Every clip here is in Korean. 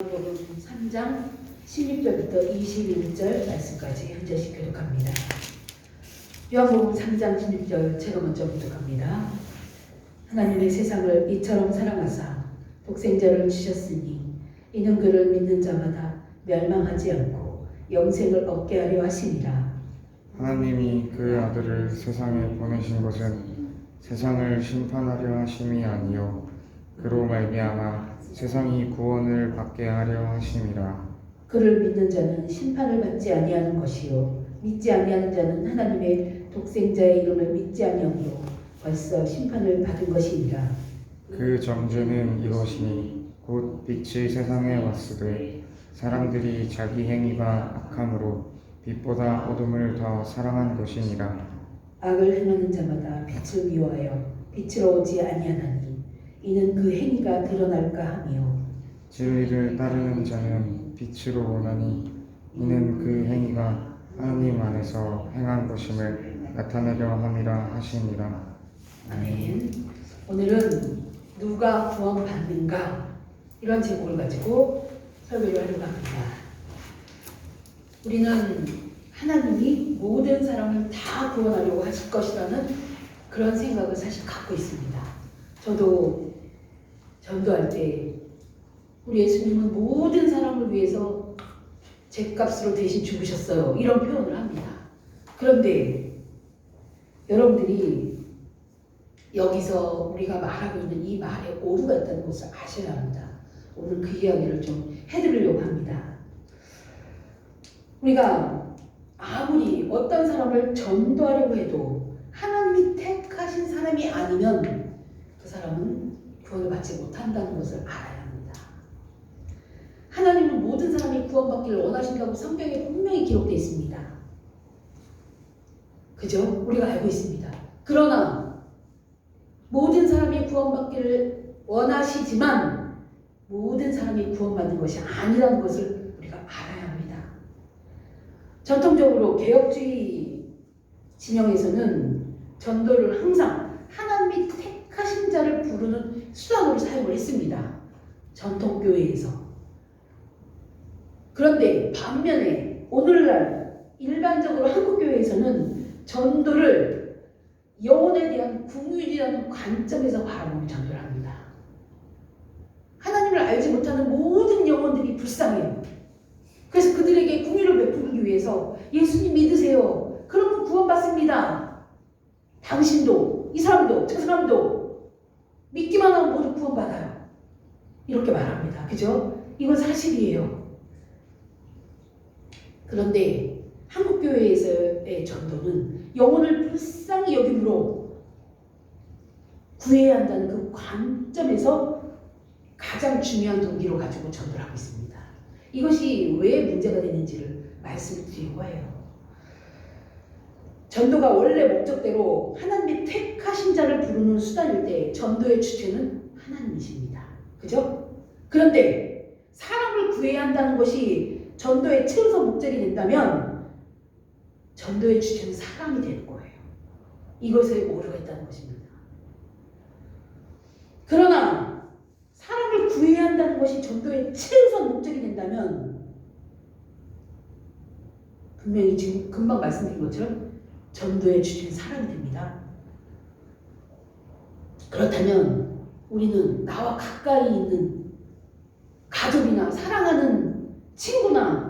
요한복음 3장 16절부터 21절 말씀까지 한 절씩 교독합니다. 요한복음 3장 16절 제가 먼저 교독합니다. 하나님의 세상을 이처럼 사랑하사 독생자를 주셨으니 이는 그를 믿는 자마다 멸망하지 않고 영생을 얻게 하려 하심이라. 하나님이 그 아들을 세상에 보내신 것은 세상을 심판하려 하심이 아니요 그로 말미암아 세상이 구원을 받게 하려 하심이라. 그를 믿는 자는 심판을 받지 아니하는 것이요 믿지 아니하는 자는 하나님의 독생자의 이름을 믿지 아니하므로 벌써 심판을 받은 것이니라. 그 정죄는 이것이니 곧 빛이 세상에 왔으되 사람들이 자기 행위가 악함으로 빛보다 어둠을 더 사랑한 것이니라. 악을 행하는 자마다 빛을 미워하여 빛으로 오지 아니하나니 이는 그 행위가 드러날까 하며 진리를 따르는 자는 빛으로 오나니 이는 그 행위가 하나님 안에서 행한 것임을 나타내려 함이라 하시니라. 아멘. 오늘은 누가 구원받는가 이런 제목을 가지고 설교를 하려고 합니다. 우리는 하나님이 모든 사람을 다 구원하려고 하실 것이라는 그런 생각을 사실 갖고 있습니다. 저도 전도할 때 우리 예수님은 모든 사람을 위해서 죗값으로 대신 죽으셨어요. 이런 표현을 합니다. 그런데 여러분들이 여기서 우리가 말하고 있는 이 말에 오류가 있다는 것을 아셔야 합니다. 오늘 그 이야기를 좀 해드리려고 합니다. 우리가 아무리 어떤 사람을 전도하려고 해도 하나님이 택하신 사람이 아니면 그 사람은 구원을 받지 못한다는 것을 알아야 합니다. 하나님은 모든 사람이 구원받기를 원하신다고 성경에 분명히 기록되어 있습니다. 그죠? 우리가 알고 있습니다. 그러나 모든 사람이 구원받기를 원하시지만 모든 사람이 구원받는 것이 아니라는 것을 우리가 알아야 합니다. 전통적으로 개혁주의 진영에서는 전도를 항상 하나님이 택하신 자를 부르는 수단으로 사용을 했습니다. 전통교회에서. 그런데 반면에 오늘날 일반적으로 한국교회에서는 전도를 영혼에 대한 궁율이라는 관점에서 바라보는 전도를 합니다. 하나님을 알지 못하는 모든 영혼들이 불쌍해요. 그래서 그들에게 궁율을 베푸기 위해서 예수님 믿으세요. 그러면 구원받습니다. 당신도 이 사람도 저 사람도 믿기만 하면 모두 구원받아요. 이렇게 말합니다. 그죠? 이건 사실이에요. 그런데 한국교회에서의 전도는 영혼을 불쌍히 여김으로 구해야 한다는 그 관점에서 가장 중요한 동기로 가지고 전도를 하고 있습니다. 이것이 왜 문제가 되는지를 말씀드리려고 해요. 전도가 원래 목적대로 하나님이 택하신 자를 부르는 수단일 때 전도의 주체는 하나님이십니다. 그죠? 그런데 사람을 구해야 한다는 것이 전도의 최우선 목적이 된다면 전도의 주체는 사람이 되는 거예요. 이것에 오류가 있다는 것입니다. 그러나 사람을 구해야 한다는 것이 전도의 최우선 목적이 된다면 분명히 지금 금방 말씀드린 것처럼 전도의 주체는 사람이 됩니다. 그렇다면 우리는 나와 가까이 있는 가족이나 사랑하는 친구나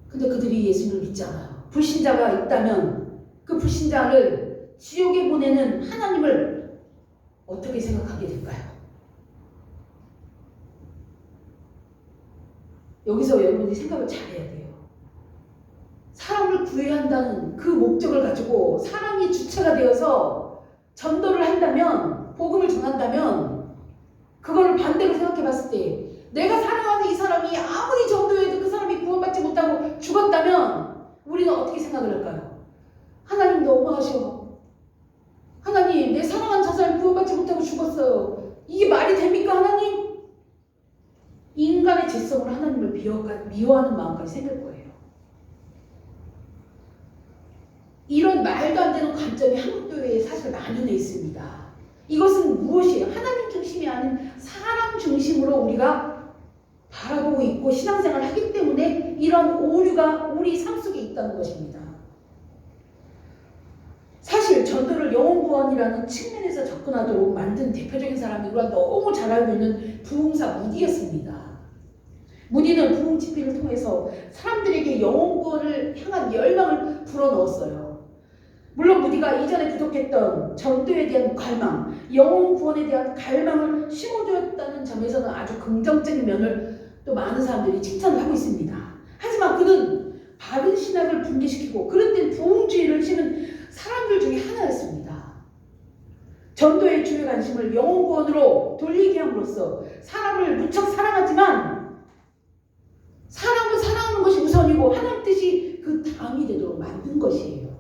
근데 그들이 예수님을 믿지 않아요. 불신자가 있다면 그 불신자를 지옥에 보내는 하나님을 어떻게 생각하게 될까요? 여기서 여러분이 생각을 잘해야 돼요. 사람을 구해야 한다는 그 목적을 가지고 사람이 주체가 되어서 전도를 한다면, 복음을 전한다면 그거를 반대로 생각해 봤을 때 내가 사랑하는 이 사람이 아무리 전도해도 그 사람이 구원받지 못하고 죽었다면 우리는 어떻게 생각을 할까요? 하나님 너무하셔. 하나님 내 사랑하는 저 사람이 구원받지 못하고 죽었어요. 이게 말이 됩니까 하나님? 인간의 죄성으로 하나님을 미워하는 마음까지 생길 거예요. 이런 말도 안 되는 관점이 한국교회에 사실 만연해 있습니다. 이것은 무엇이에요? 하나님 중심이 아닌 사람 중심으로 우리가 믿고 신앙생활을 하기 때문에 이런 오류가 우리 삶 속에 있다는 것입니다. 사실 전도를 영혼구원이라는 측면에서 접근하도록 만든 대표적인 사람이 우리가 너무 잘 알고 있는 부흥사 무디였습니다. 무디는 부흥 집회를 통해서 사람들에게 영혼구원을 향한 열망을 불어넣었어요. 물론 무디가 이전에 부족했던 전도에 대한 갈망, 영혼구원에 대한 갈망을 심어주었다는 점에서는 아주 긍정적인 면을 또 많은 사람들이 칭찬을 하고 있습니다. 하지만 그는 바른 신학을 붕괴시키고 그런 때 부흥주의를 심은 사람들 중에 하나였습니다. 전도의 주요 관심을 영혼구원으로 돌리게 함으로써 사람을 무척 사랑하지만 사람은 사랑하는 것이 우선이고 하나님 뜻이 그 다음이 되도록 만든 것이에요.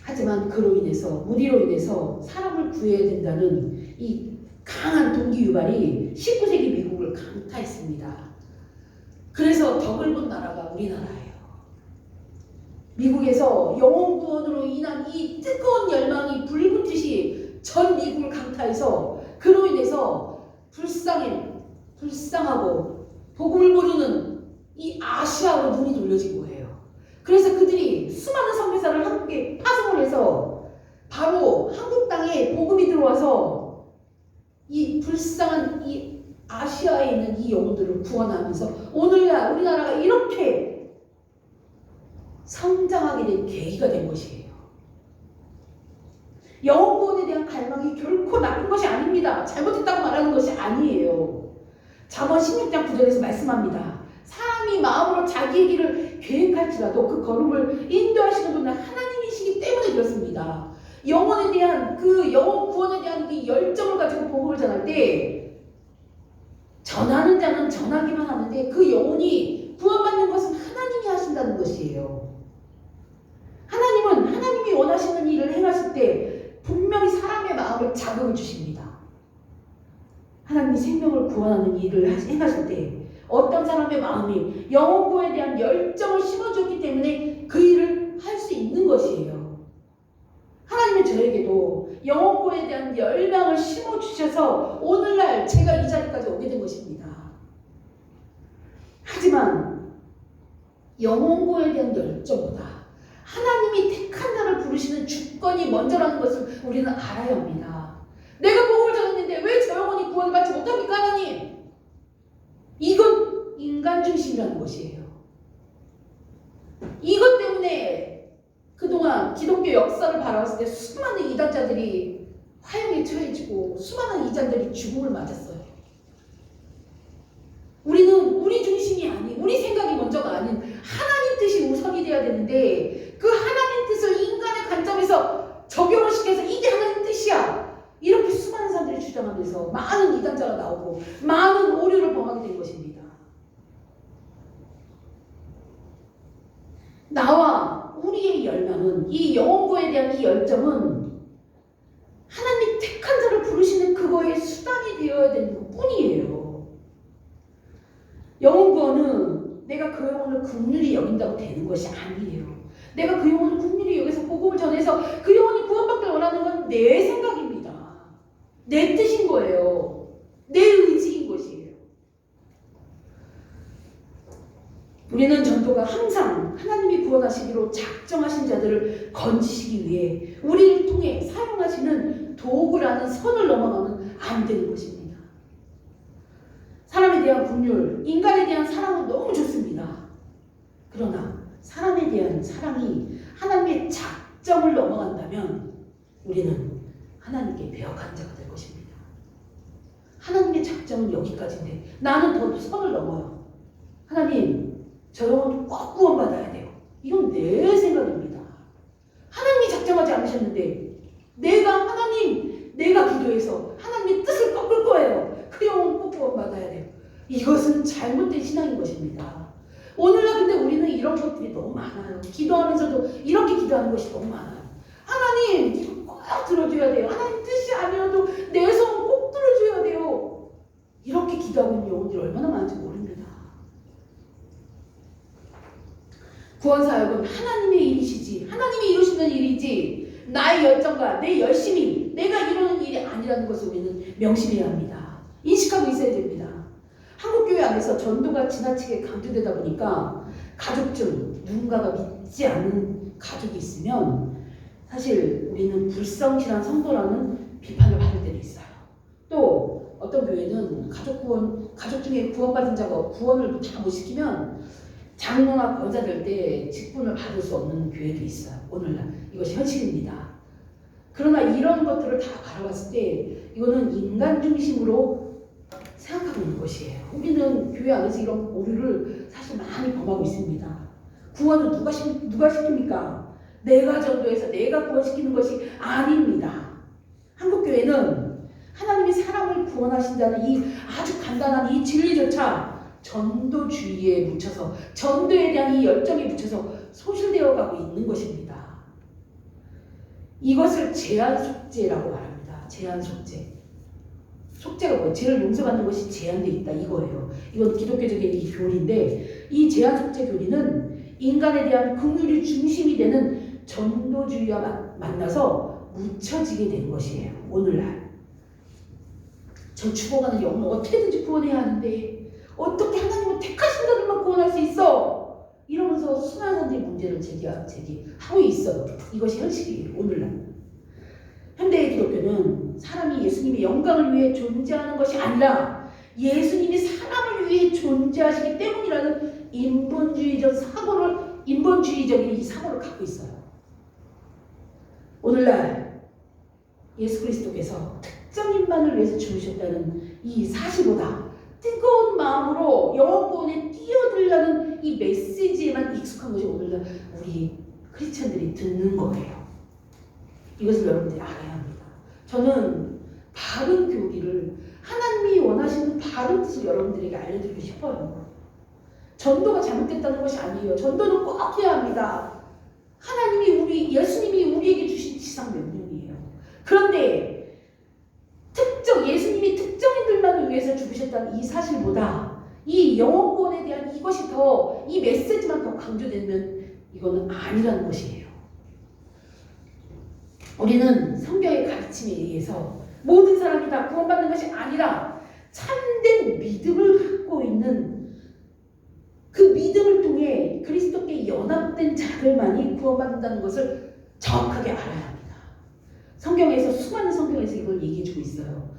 하지만 그로 인해서 무디로 인해서 사람을 구해야 된다는 이 강한 동기 유발이 19세기 미국을 강타했습니다. 그래서 더 넓은 나라가 우리나라예요. 미국에서 영혼 구원으로 인한 이 뜨거운 열망이 불붙듯이 전 미국을 강타해서 그로 인해서 불쌍하고 복음을 모르는 이 아시아로 눈이 돌려진 거예요. 그래서 그들이 수많은 선교사를 한국에 파송을 해서 바로 한국 땅에 복음이 들어와서 이 불쌍한 이 아시아에 있는 이 영혼들을 구원하면서 오늘날 우리나라가 이렇게 성장하게 된 계기가 된 것이에요. 영혼 구원에 대한 갈망이 결코 나쁜 것이 아닙니다. 잘못했다고 말하는 것이 아니에요. 잠언 16장 9절에서 말씀합니다. 사람이 마음으로 자기의 길을 계획할지라도 그 걸음을 인도하시는 분은 하나님이시기 때문에 그렇습니다. 영혼에 대한 그 영혼 구원에 대한 그 열정을 가지고 복음을 전할 때 전하는 자는 전하기만 하는데 그 영혼이 구원받는 것은 하나님이 하신다는 것이에요. 하나님은 하나님이 원하시는 일을 행하실 때 분명히 사람의 마음을 자극을 주십니다. 하나님이 생명을 구원하는 일을 행하실 때 어떤 사람의 마음이 영혼구원에 대한 열정을 심어주었기 때문에 그 일을 할 수 있는 것이에요. 하나님은 저에게도 영혼구원에 대한 열망을 심어주셔서 오늘날 제가 이 자리까지 오게 된 것입니다. 하지만 영혼구원에 대한 열정보다 하나님이 택한 자를 부르시는 주권이 먼저라는 것을 우리는 알아야 합니다. 내가 복음을 전했는데 왜 저 영혼이 구원을 받지 못합니까, 하나님? 이건 인간 중심이라는 것이에요. 이것 때문에 그동안 기독교 역사를 바라봤을 때 수많은 이단자들이 화형에 처해지고 수많은 이단자들이 죽음을 맞았어요. 우리는 우리 중심이 아닌, 우리 생각이 먼저가 아닌 하나님 뜻이 우선이 돼야 되는데 그 하나님 뜻을 인간의 관점에서 적용을 시켜서 이게 하나님 뜻이야. 이렇게 수많은 사람들이 주장하면서 많은 이단자가 나오고 많은 오류를 범하게 된 것입니다. 나와 우리의 열망은, 이 영혼구원에 대한 이 열정은 하나님 택한 자를 부르시는 그거의 수단이 되어야 되는 것 뿐이에요. 영혼구원은 내가 그 영혼을 긍휼히 여긴다고 되는 것이 아니에요. 내가 그 영혼을 긍휼히 여기서 복음을 전해서 그 영혼이 구원받기를 원하는 건 내 생각입니다. 내 뜻인 거예요. 내 의지인 것이에요. 우리는 전도가 항상 하나님이 구원하시기로 작정하신 자들을 건지시기 위해 우리를 통해 사용하시는 도구라는 선을 넘어가면 안 되는 것입니다. 사람에 대한 긍휼, 인간에 대한 사랑은 너무 좋습니다. 그러나 사람에 대한 사랑이 하나님의 작정을 넘어간다면 우리는 하나님께 배역한 자가 될 것입니다. 하나님의 작정은 여기까지인데 나는 더 선을 넘어요. 하나님, 저 영혼 꼭 구원받아야 돼요. 이건 내 생각입니다. 하나님이 작정하지 않으셨는데 내가 기도해서 하나님의 뜻을 꺾을 거예요. 그 영혼 꼭 구원받아야 돼요. 이것은 잘못된 신앙인 것입니다. 오늘날 근데 우리는 이런 것들이 너무 많아요. 기도하면서도 이렇게 기도하는 것이 너무 많아요. 하나님, 이거 꼭 들어줘야 돼요. 하나님 뜻이 아니어도 내 소원 꼭 들어줘야 돼요. 이렇게 기도하고 있는 영혼들이 얼마나 많은지 모릅니다. 구원사역은 하나님의 일이시지, 하나님이 이루시는 일이지 나의 열정과 내 열심이 내가 이루는 일이 아니라는 것을 우리는 명심해야 합니다. 인식하고 있어야 됩니다. 한국교회 안에서 전도가 지나치게 강조되다 보니까 가족 중 누군가가 믿지 않는 가족이 있으면 사실 우리는 불성실한 성도라는 비판을 받을 때도 있어요. 또 어떤 교회는 가족 중에 구원받은 자가 구원을 다 못 시키면 장로나 권사 될 때 직분을 받을 수 없는 교회도 있어요. 오늘날 이것이 현실입니다. 그러나 이런 것들을 다 바라봤을 때 이거는 인간 중심으로 생각하고 있는 것이에요. 우리는 교회 안에서 이런 오류를 사실 많이 범하고 있습니다. 구원은 누가 시킵니까? 내가 전도해서 내가 구원시키는 것이 아닙니다. 한국교회는 하나님이 사람을 구원하신다는 이 아주 간단한 이 진리조차 전도주의에 묻혀서 전도에 대한 이 열정에 묻혀서 소실되어 가고 있는 것입니다. 이것을 제한 속죄라고 말합니다. 제한 속죄. 속죄가 뭐예요? 죄를 용서받는 것이 제한되어 있다 이거예요. 이건 기독교적인 이 교리인데 이 제한 속죄 교리는 인간에 대한 긍휼이 중심이 되는 전도주의와 만나서 묻혀지게 된 것이에요. 오늘날 저 죽어가는 영혼 어떻게든지 구원해야 하는데 어떻게 하나님은 택하신 자들만 구원할 수 있어? 이러면서 수많은 사람들이 문제를 제기하고 있어요. 이것이 현실이에요. 오늘날 현대의 기독교는 사람이 예수님의 영광을 위해 존재하는 것이 아니라 예수님이 사람을 위해 존재하시기 때문이라는 인본주의적인 이 사고를 갖고 있어요. 오늘날 예수 그리스도께서 특정인만을 위해서 죽으셨다는 이 사실보다 뜨거운 마음으로 영혼 구원에 뛰어들려는 이 메시지에만 익숙한 것이 오늘날 우리 크리스천들이 듣는 거예요. 이것을 여러분들이 알아야 합니다. 저는 바른 교리를 하나님이 원하시는 바른 뜻을 여러분들에게 알려드리고 싶어요. 전도가 잘못됐다는 것이 아니에요. 전도는 꼭 해야 합니다. 예수님이 우리에게 주신 지상 명령이에요. 그런데 예수님이 특정인들만을 위해서 죽으셨다는 이 사실보다 이 영혼 구원에 대한 이것이 더, 이 메시지만 더 강조되면 이거는 아니라는 것이에요. 우리는 성경의 가르침에 의해서 모든 사람이 다 구원받는 것이 아니라 참된 믿음을 갖고 있는 그 믿음을 통해 그리스도께 연합된 자들만이 구원받는다는 것을 정확하게 알아야 합니다. 수많은 성경에서 이걸 얘기해주고 있어요.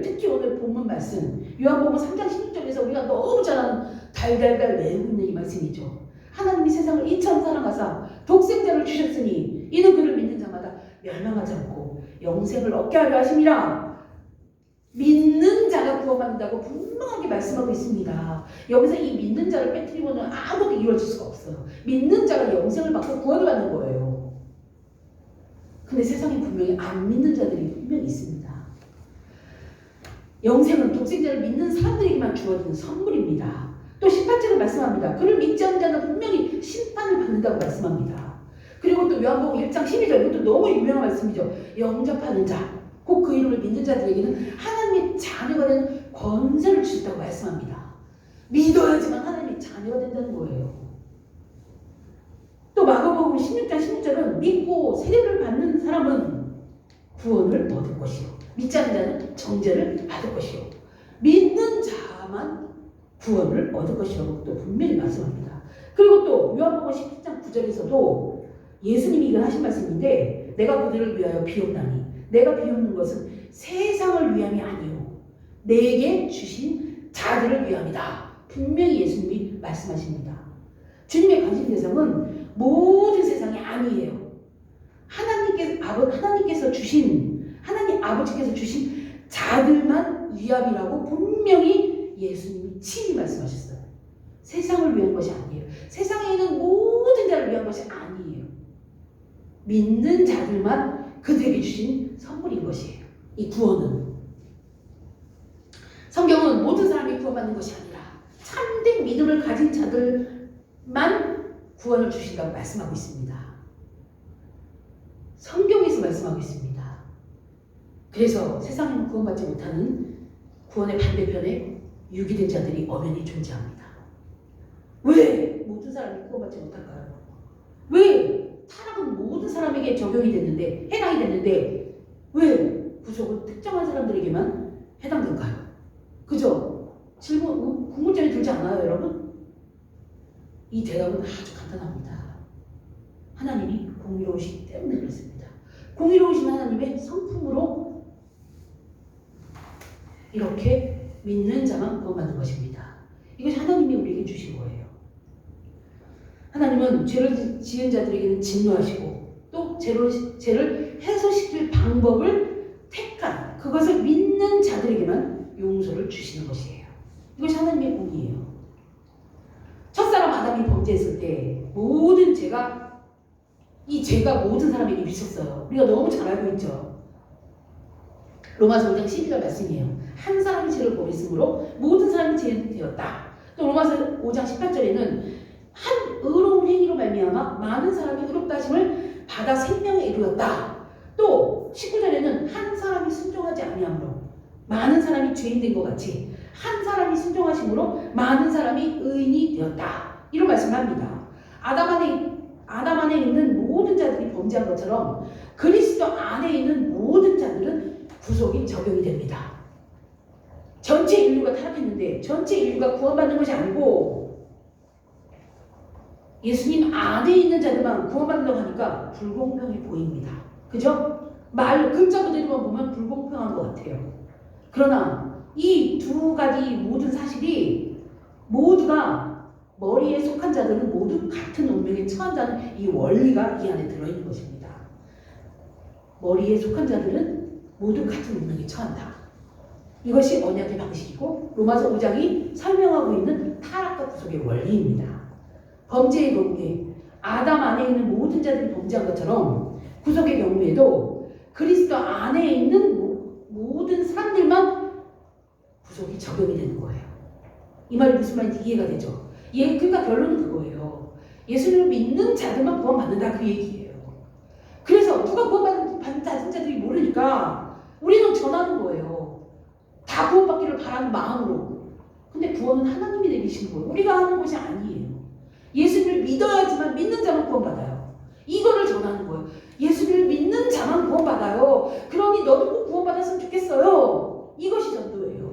특히 오늘 본문 말씀 요한복음 3장 16절에서 우리가 너무 잘 아는 달달달 외우고 있는 이 말씀이죠. 하나님이 세상을 이처럼 사랑하사 독생자를 주셨으니 이는 그를 믿는 자마다 멸망하지 않고 영생을 얻게 하려 하심이라. 믿는 자가 구원받는다고 분명하게 말씀하고 있습니다. 여기서 이 믿는 자를 빼뜨리고는 아무것도 이루어질 수가 없어요. 믿는 자가 영생을 받고 구원을 받는 거예요. 근데 세상에 분명히 안 믿는 자들이 분명히 있습니다. 영생은 독생자를 믿는 사람들에게만 주어지는 선물입니다. 또 18절은 말씀합니다. 그를 믿지 않는 자는 분명히 심판을 받는다고 말씀합니다. 그리고 또 요한복음 1장 12절, 이것도 너무 유명한 말씀이죠. 영접하는 자, 곧 그 이름을 믿는 자들에게는 하나님의 자녀가 되는 권세를 주신다고 말씀합니다. 믿어야지만 하나님의 자녀가 된다는 거예요. 또 마가복음 16장 16절은 믿고 세례를 받는 사람은 구원을 얻을 것이요, 믿지 않는 자는 정죄를 받을 것이요, 믿는 자만 구원을 얻을 것이라고 또 분명히 말씀합니다. 그리고 또 요한복음 17장 9절에서도 예수님이 이걸 하신 말씀인데, 내가 그들을 위하여 비옵나니 내가 비옵는 것은 세상을 위함이 아니요 내게 주신 자들을 위함이다. 분명히 예수님이 말씀하십니다. 주님의 관심 대상은 모든 세상이 아니에요. 하나님께서 주신, 하나님 아버지께서 주신 자들만 위함이라고 분명히 예수님이 친히 말씀하셨어요. 세상을 위한 것이 아니에요. 세상에 있는 모든 자를 위한 것이 아니에요. 믿는 자들만 그들에게 주신 선물인 것이에요. 이 구원은. 성경은 모든 사람이 구원받는 것이 아니라 참된 믿음을 가진 자들만 구원을 주신다고 말씀하고 있습니다. 성경에서 말씀하고 있습니다. 그래서 세상에는 구원받지 못하는 구원의 반대편에 유기된 자들이 엄연히 존재합니다. 왜 모든 사람이 구원받지 못할까요? 왜 타락은 모든 사람에게 적용이 됐는데, 해당이 됐는데 왜 구속은 특정한 사람들에게만 해당될까요? 그죠? 질문, 이 대답은 아주 간단합니다. 하나님이 공의로우시기 때문에 그렇습니다. 공의로우신 하나님의 성품으로 이렇게 믿는 자만 구원받는 것입니다. 이것이 하나님이 우리에게 주신 거예요. 하나님은 죄를 지은 자들에게는 진노하시고 또 죄를 해소시킬 방법을 택한 그것을 믿는 자들에게만 용서를 주시는 것이에요. 이것이 하나님의 공의예요. 첫사람 아담이 범죄했을 때 모든 죄가 모든 사람에게 미쳤어요. 우리가 너무 잘 알고 있죠. 로마서 5장 12절 말씀이에요. 한 사람이 죄를 범했으므로 모든 사람이 죄인이 되었다. 또 로마서 5장 18절에는 한 의로운 행위로 말미암아 많은 사람이 의롭다 하심을 받아 생명에 이르렀다. 또 19절에는 한 사람이 순종하지 아니함으로 많은 사람이 죄인 된 것 같이 한 사람이 순종하심으로 많은 사람이 의인이 되었다. 이런 말씀을 합니다. 아담 안에 있는 모든 자들이 범죄한 것처럼 그리스도 안에 있는 모든 자들은 구속이 적용이 됩니다. 전체 인류가 타락했는데 전체 인류가 구원받는 것이 아니고 예수님 안에 있는 자들만 구원받는다고 하니까 불공평해 보입니다. 그죠? 글자 그대로만 보면 불공평한 것 같아요. 그러나 이 두 가지 모든 사실이 모두가 머리에 속한 자들은 모두 같은 운명에 처한다는 이 원리가 이 안에 들어있는 것입니다. 머리에 속한 자들은 모두 같은 운명에 처한다. 이것이 언약의 방식이고 로마서 5장이 설명하고 있는 타락과 구속의 원리입니다. 범죄의 경우에 아담 안에 있는 모든 자들이 범죄한 것처럼 구속의 경우에도 그리스도 안에 있는 모든 사람들만 구속이 적용이 되는 거예요. 이 말이 무슨 말인지 이해가 되죠? 그러니까 결론은 그거예요. 예수님을 믿는 자들만 구원받는다 그 얘기예요. 그래서 누가 구원받는 자들이 모르니까 우리는 전하는 거예요. 다 구원받기를 바라는 마음으로. 근데 구원은 하나님이 내리시는 거예요. 우리가 하는 것이 아니에요. 예수님을 믿어야지만 믿는 자만 구원받아요. 이거를 전하는 거예요. 예수님을 믿는 자만 구원받아요. 그러니 너도 꼭 구원받았으면 좋겠어요. 이것이 전도예요.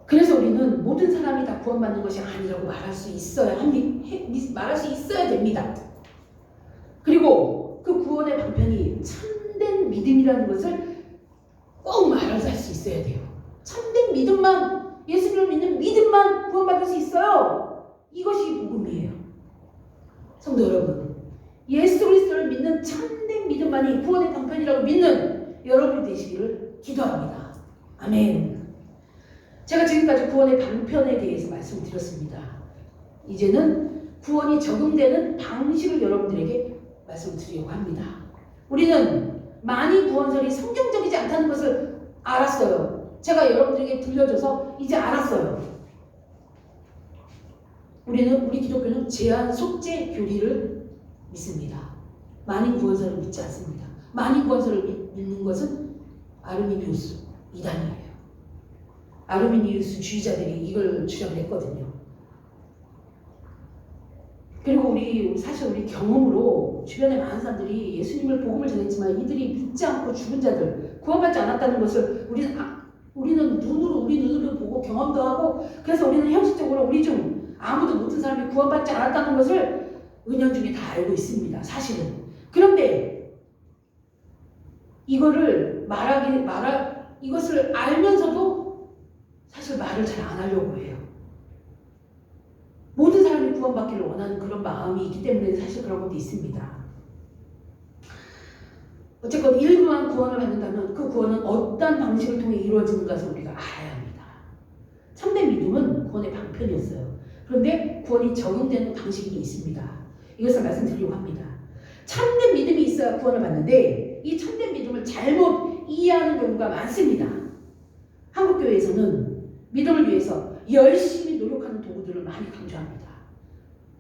그래서 우리는 모든 사람이 다 구원받는 것이 아니라고 말할 수 있어야 됩니다. 그리고 그 구원의 방편이 참된 믿음이라는 것을 꼭 말할 수 있어야 돼요. 참된 믿음만, 예수님을 믿는 믿음만 구원받을 수 있어요. 이것이 복음이에요. 성도 여러분, 예수 그리스도를 믿는 참된 믿음만이 구원의 방편이라고 믿는 여러분이 되시기를 기도합니다. 아멘. 제가 지금까지 구원의 방편에 대해서 말씀드렸습니다. 이제는 구원이 적용되는 방식을 여러분들에게 말씀드리려고 합니다. 우리는 많이 구원설이 성경적이지 않다는 것을 알았어요. 제가 여러분들에게 들려줘서 이제 알았어요. 우리 기독교는 제한 속죄 교리를 믿습니다. 많이 구원설을 믿지 않습니다. 많이 구원설을 믿는 것은 아르미니우스 이단이에요. 아르미니우스 주의자들이 이걸 주장을 했거든요. 그리고 사실 우리 경험으로 주변에 많은 사람들이 예수님을 복음을 전했지만 이들이 믿지 않고 죽은 자들, 구원받지 않았다는 것을 우리 눈으로 보고 경험도 하고, 그래서 우리는 형식적으로 우리 중 아무도 모든 사람이 구원받지 않았다는 것을 은연중에 다 알고 있습니다. 사실은. 그런데 이것을 알면서도 사실 말을 잘 안 하려고 해요. 모든 사람이 구원받기를 원하는 그런 마음이 있기 때문에 사실 그런 것도 있습니다. 어쨌건 일부만 구원을 받는다면 그 구원은 어떤 방식을 통해 이루어지는 것을 우리가 알아야 합니다. 참된 믿음은 구원의 방편이었어요. 그런데 구원이 적용되는 방식이 있습니다. 이것을 말씀드리려고 합니다. 참된 믿음이 있어야 구원을 받는데 이 참된 믿음을 잘못 이해하는 경우가 많습니다. 한국교회에서는 믿음을 위해서 열심히 노력하는 도구들을 많이 강조합니다.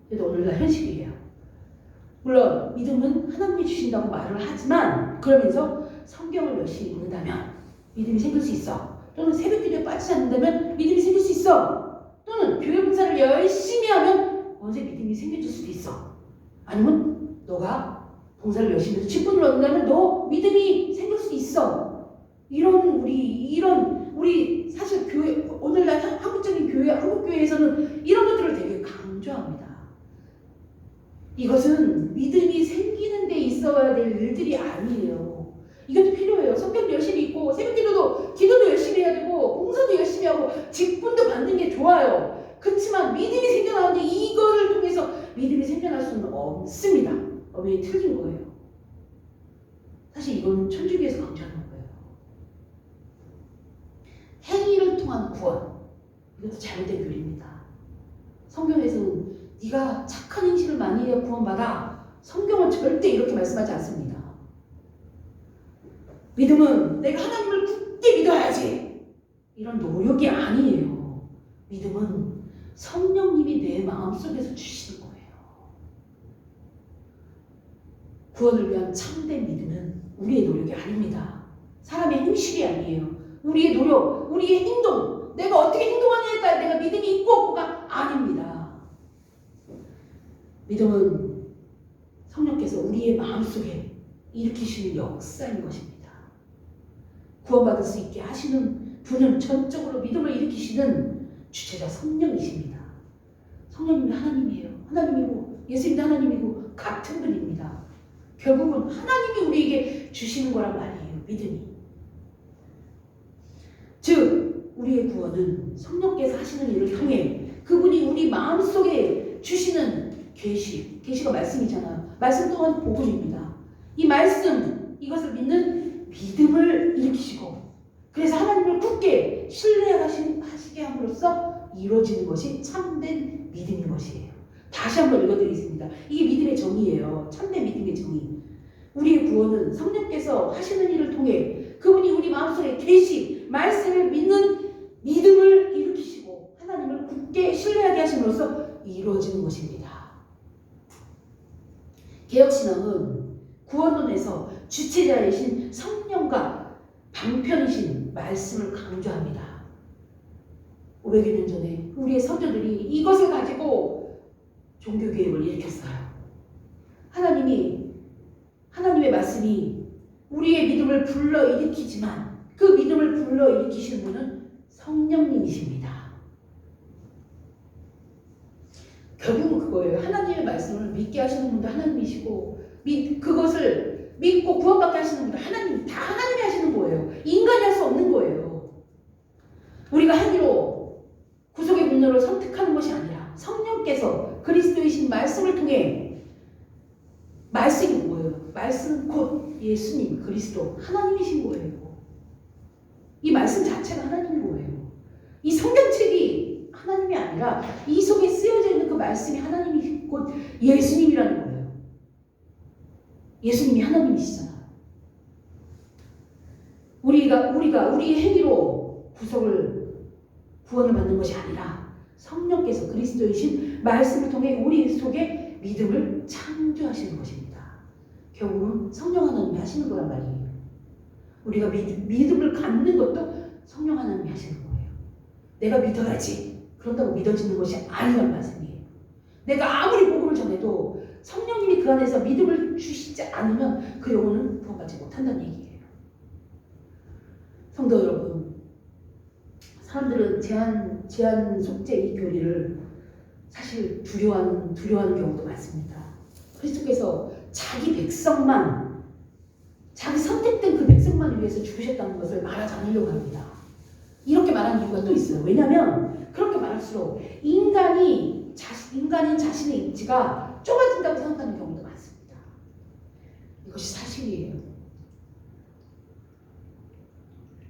그래도 오늘날 현실이에요. 물론 믿음은 하나님이 주신다고 말을 하지만 그러면서 성경을 열심히 읽는다면 믿음이 생길 수 있어. 또는 새벽기도에 빠지지 않는다면 믿음이 생길 수 있어. 또는 교회 봉사를 열심히 하면 언제 믿음이 생겨질 수도 있어. 아니면 너가 봉사를 열심히 해서 직분을 얻는다면 너 믿음이 생길 수 있어. 우리 사실 교회 오늘날 한국적인 교회 한국 교회에서는 이런 것들을 되게 강조합니다. 이것은 믿음이 생기는 데 있어야 될 일들이 아니에요. 이것도 필요해요. 성경도 열심히 읽고 기도도 열심히 해야 되고 봉사도 열심히 하고 직분도 받는 게 좋아요. 그렇지만 믿음이 생겨나는데 이거를 통해서 믿음이 생겨날 수는 없습니다. 왜 틀린 거예요? 사실 이건 천주교에서 강조하는 거예요. 행위를 통한 구원, 이것도 잘못된 교리입니다. 성경에서는 네가 착한 행실을 많이 해야 구원받아. 성경은 절대 이렇게 말씀하지 않습니다. 믿음은 내가 하나님을 굳게 믿어야지, 이런 노력이 아니에요. 믿음은 성령님이 내 마음속에서 주시는 거예요. 구원을 위한 참된 믿음은 우리의 노력이 아닙니다. 사람의 행실이 아니에요. 우리의 노력, 우리의 행동, 내가 어떻게 행동하느냐에 따라 내가 믿음이 있고 없고가 아닙니다. 믿음은 성령께서 우리의 마음속에 일으키시는 역사인 것입니다. 구원받을 수 있게 하시는 분은 전적으로 믿음을 일으키시는 주체자 성령이십니다. 성령님이 하나님이에요. 하나님이고 예수님도 하나님이고 같은 분입니다. 결국은 하나님이 우리에게 주시는 거란 말이에요. 믿음이. 즉 우리의 구원은 성령께서 하시는 일을 통해 그분이 우리 마음속에 주시는 계시가 말씀이잖아요. 말씀 또한 복음입니다. 이 말씀, 이것을 믿는 믿음을 일으키시고 그래서 하나님을 굳게 신뢰하시게 함으로써 이루어지는 것이 참된 믿음인 것이에요. 다시 한번 읽어드리겠습니다. 이게 믿음의 정의예요. 참된 믿음의 정의. 우리의 구원은 성령께서 하시는 일을 통해 그분이 우리 마음속에 말씀을 믿는 믿음을 일으키시고 하나님을 굳게 신뢰하게 하심으로써 이루어지는 것입니다. 개혁신앙은 구원론에서 주체자이신 성령과 방편이신 말씀을 강조합니다. 500여 년 전에 우리의 선조들이 이것을 가지고 종교개혁을 일으켰어요. 하나님의 말씀이 우리의 믿음을 불러일으키지만 그 믿음을 불러일으키시는 분은 성령님이십니다. 결국은 그거예요. 하나님의 말씀을 믿게 하시는 분도 하나님이시고 그것을 믿고 구원받게 하시는 분도 다 하나님이 하시는 거예요. 인간이 할 수 없는 거예요. 우리가 행위로 구속의 분노를 선택하는 것이 아니라 성령께서 그리스도이신 말씀을 통해 말씀이 뭐예요? 말씀은 곧 예수님, 그리스도, 하나님이신 거예요. 이 말씀 자체가 하나님인 거예요. 이 성경책이 하나님이 아니라 이 속에 쓰여져 있는 그 말씀이 하나님이 곧 예수님이라는 거예요. 예수님이 하나님이시잖아요. 우리가 우리의 행위로 구원을 받는 것이 아니라 성령께서 그리스도이신 말씀을 통해 우리 속에 믿음을 창조하시는 것입니다. 결국은 성령 하나님이 하시는 거란 말이에요. 우리가 믿음을 갖는 것도 성령 하나님이 하시는 거예요. 내가 믿어야지. 그런다고 믿어지는 것이 아니란 말씀이에요. 내가 아무리 복음을 전해도 성령님이 그 안에서 믿음을 주시지 않으면 그 영혼은 구원받지 못한다는 얘기예요. 성도 여러분, 사람들은 제한 속죄 이 교리를 사실 두려워하는 경우도 많습니다. 그리스도께서 자기 선택된 그 백성만을 위해서 죽으셨다는 것을 말하지 않으려고 합니다. 이렇게 말하는 이유가 또 있어요. 왜냐하면 그렇게 말할수록 인간인 자신의 입지가 좁아진다고 생각하는 경우도 많습니다. 이것이 사실이에요.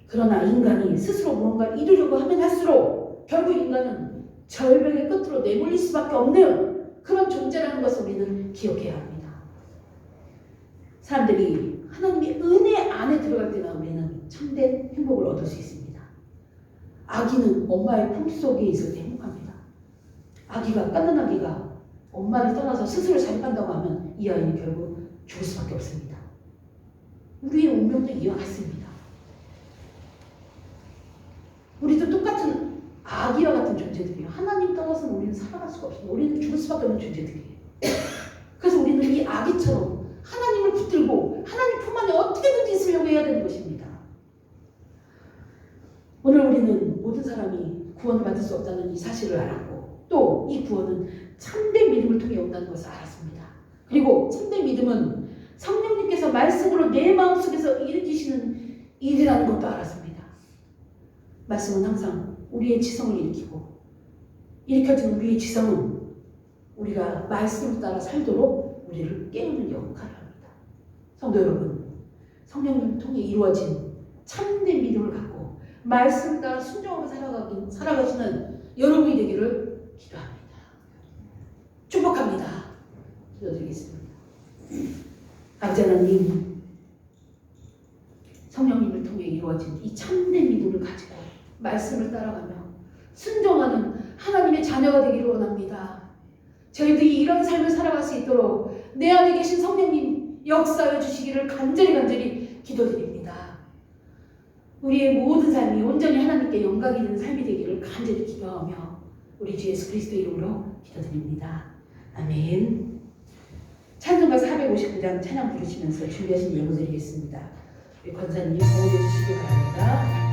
그러나 인간이 스스로 무언가를 이루려고 하면 할수록 결국 인간은 절벽의 끝으로 내몰릴 수밖에 없는 그런 존재라는 것을 우리는 기억해야 합니다. 사람들이 하나님의 은혜 안에 들어갈 때만 우리는 참된 행복을 얻을 수 있습니다. 아기는 엄마의 품속에 있을 때 행복합니다. 갓난 아기가 엄마를 떠나서 스스로 자립한다고 하면 이 아이는 결국 죽을 수밖에 없습니다. 우리의 운명도 이와 같습니다. 우리도 똑같은 아기와 같은 존재들이에요. 하나님 떠나서는 우리는 살아갈 수가 없습니다. 우리는 죽을 수밖에 없는 존재들이에요. 그래서 우리는 이 아기처럼 하나님을 붙들고 하나님 품 안에 어떻게든지 있으려고 해야 되는 것입니다. 오늘 우리는 모든 사람이 구원을 받을 수 없다는 이 사실을 알았고 또 이 구원은 참된 믿음을 통해 온다는 것을 알았습니다. 그리고 참된 믿음은 성령님께서 말씀으로 내 마음속에서 일으키시는 일이라는 것도 알았습니다. 말씀은 항상 우리의 지성을 일으키고 일으켜진 우리의 지성은 우리가 말씀을 따라 살도록 우리를 깨우는 역할을 합니다. 성도 여러분, 성령님을 통해 이루어진 참된 믿음을 갖고 말씀을 따라 순종하고 살아가시는 여러분이 되기를 기도합니다. 축복합니다. 기도드리겠습니다. 아버지 하나님, 성령님을 통해 이루어진 이 참된 믿음을 가지고 말씀을 따라가며 순종하는 하나님의 자녀가 되기를 원합니다. 저희들이 이런 삶을 살아갈 수 있도록 내 안에 계신 성령님 역사해 주시기를 간절히 기도드립니다. 우리의 모든 삶이 온전히 하나님께 영광이 되는 삶이 되기를 간절히 기도하며 우리 주 예수 그리스도 이름으로 기도드립니다. 아멘. 찬송가 459장 찬양 부르시면서 준비하신 예물 드리겠습니다. 우리 권사님 보호해 주시기 바랍니다.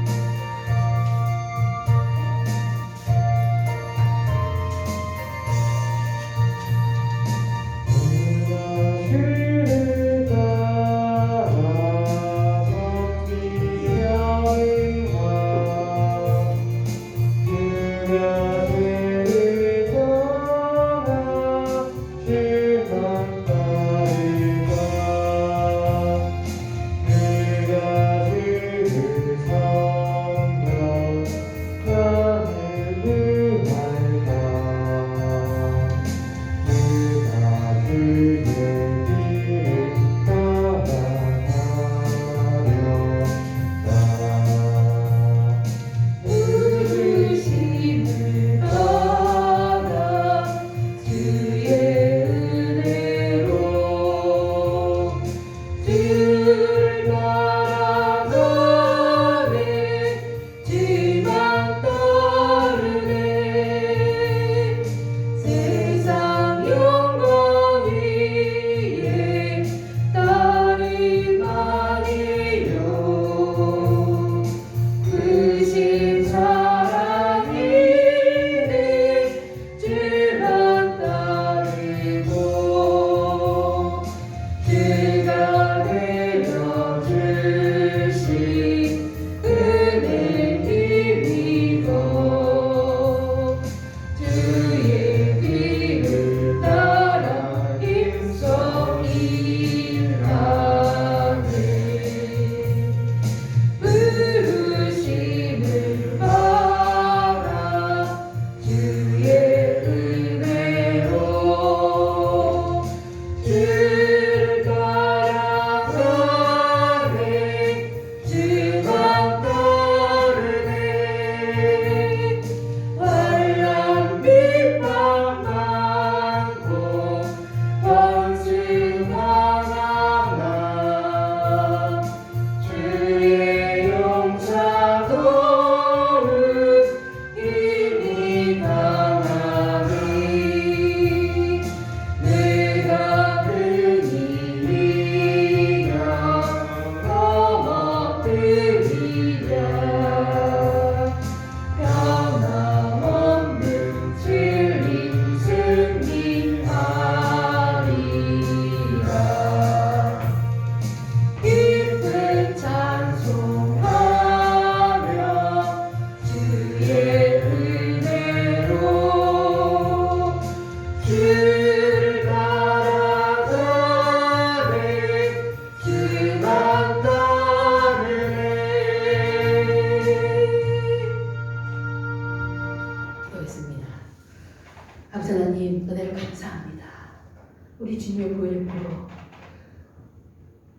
우리 주님의 보혈로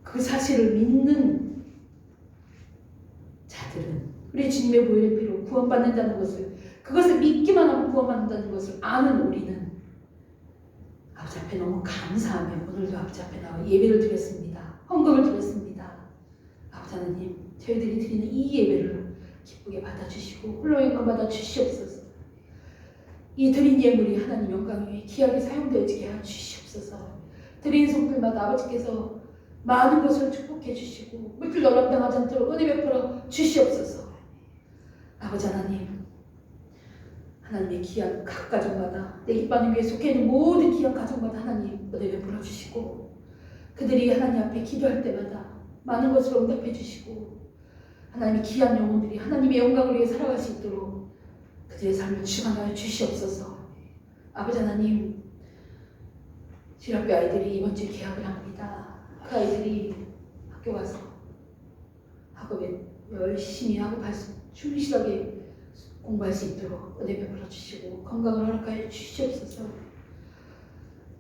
그 사실을 믿는 자들은 우리 주님의 보혈의 피로 구원받는다는 것을, 그것을 믿기만 하면 구원받는다는 것을 아는 우리는 아버지 앞에 너무 감사하며 오늘도 아버지 앞에 나와 예배를 드렸습니다. 헌금을 드렸습니다. 아버지 하나님, 저희들이 드리는 이 예배를 기쁘게 받아주시고 홀로 영광 받아주시옵소서. 이 드린 예물이 하나님 영광 위에 귀하게 사용되어지게 하여 주시옵소서. 드린 손길마다 아버지께서 많은 것을 축복해 주시고 물길 어람당하지 않도록 은혜 베풀어 주시옵소서. 아버지 하나님, 하나님의 귀한 각 가정마다 내 깃바늘 위에 속해있는 모든 귀한 가정마다 하나님 은혜 베풀어 주시고 그들이 하나님 앞에 기도할 때마다 많은 것을 응답해 주시고 하나님의 귀한 영혼들이 하나님의 영광을 위해 살아갈 수 있도록 그들의 삶을 주관하여 주시옵소서. 아버지 하나님, 주일학교 아이들이 이번 주에 개학을 합니다. 그 아이들이 학교 가서 학업에 열심히 하고 충실하게 공부할 수 있도록 은혜 베풀어 주시고 건강을 허락하여 주시옵소서.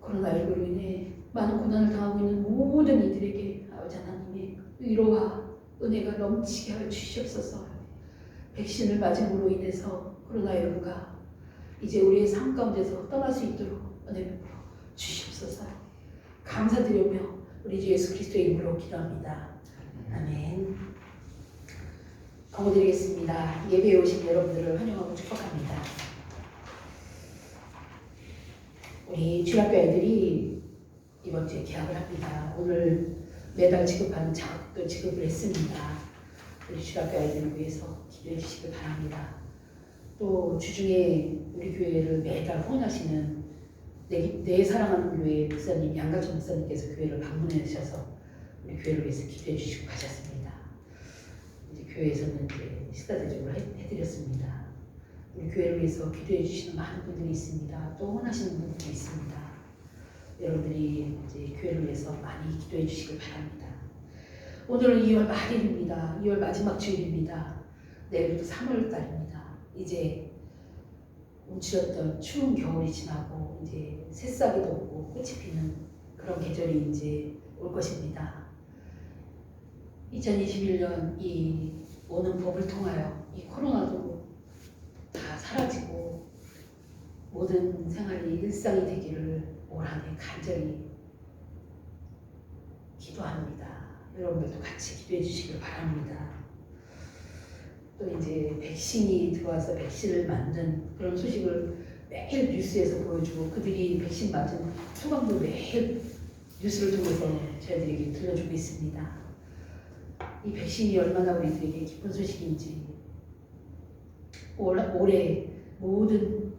코로나19로 인해 많은 고난을 당하고 있는 모든 이들에게 아버지 하나님의 위로와 은혜가 넘치게 하여 주시옵소서. 백신을 맞음으로 인해서 코로나19가 이제 우리의 삶 가운데서 떠날 수 있도록 은혜 베풀어 주시옵소서. 감사드리며 우리 주 예수 그리스도의 이름으로 기도합니다. 아멘. 경고드리겠습니다. 예배에 오신 여러분들을 환영하고 축복합니다. 우리 주일학교 아이들이 이번 주에 개학을 합니다. 오늘 매달 지급하는 장학도 지급을 했습니다. 우리 주일학교 아이들을 위해서 기도해 주시길 바랍니다. 또 주중에 우리 교회를 매달 후원하시는 내 사랑하는 교회 목사님 양가철 목사님께서 교회를 방문해 주셔서 우리 교회를 위해서 기도해 주시고 가셨습니다. 이제 교회에서는 이제 식사 대접을 해드렸습니다. 우리 교회를 위해서 기도해 주시는 많은 분들이 있습니다. 또 후원하시는 분들이 있습니다. 여러분들이 이제 교회를 위해서 많이 기도해 주시길 바랍니다. 오늘은 2월 말일입니다. 2월 마지막 주일입니다. 내일부터 3월 달입니다. 이제 움츠렸던 추운 겨울이 지나고 이제 새싹이 돋고 꽃이 피는 그런 계절이 이제 올 것입니다. 2021년 이 오는 법을 통하여 이 코로나도 다 사라지고 모든 생활이 일상이 되기를 올 한 해 간절히 기도합니다. 여러분들도 같이 기도해 주시길 바랍니다. 또 이제 백신이 들어와서 백신을 맞는 그런 소식을 매일 뉴스에서 보여주고 그들이 백신 맞은 소감도 매일 뉴스를 통해서 저희들에게 들려주고 있습니다. 이 백신이 얼마나 우리들에게 기쁜 소식인지 올해 모든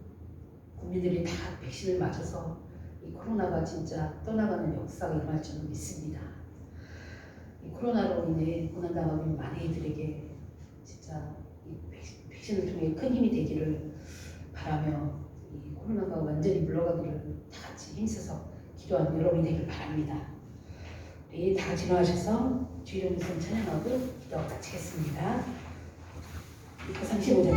국민들이 다 백신을 맞아서 이 코로나가 진짜 떠나가는 역사가 일어날 줄 믿습니다. 이 코로나로 인해 고난당하고 있는 많은 이들에게 진짜 이 백신을 통해 큰 힘이 되기를 바라며 이 코로나가 완전히 물러가기를 다 같이 힘써서 기도하는 여러분이 되길 바랍니다. 우리 다 같이 일어나셔서 주일의 말씀 찬양하고 기도 마치겠습니다. 35절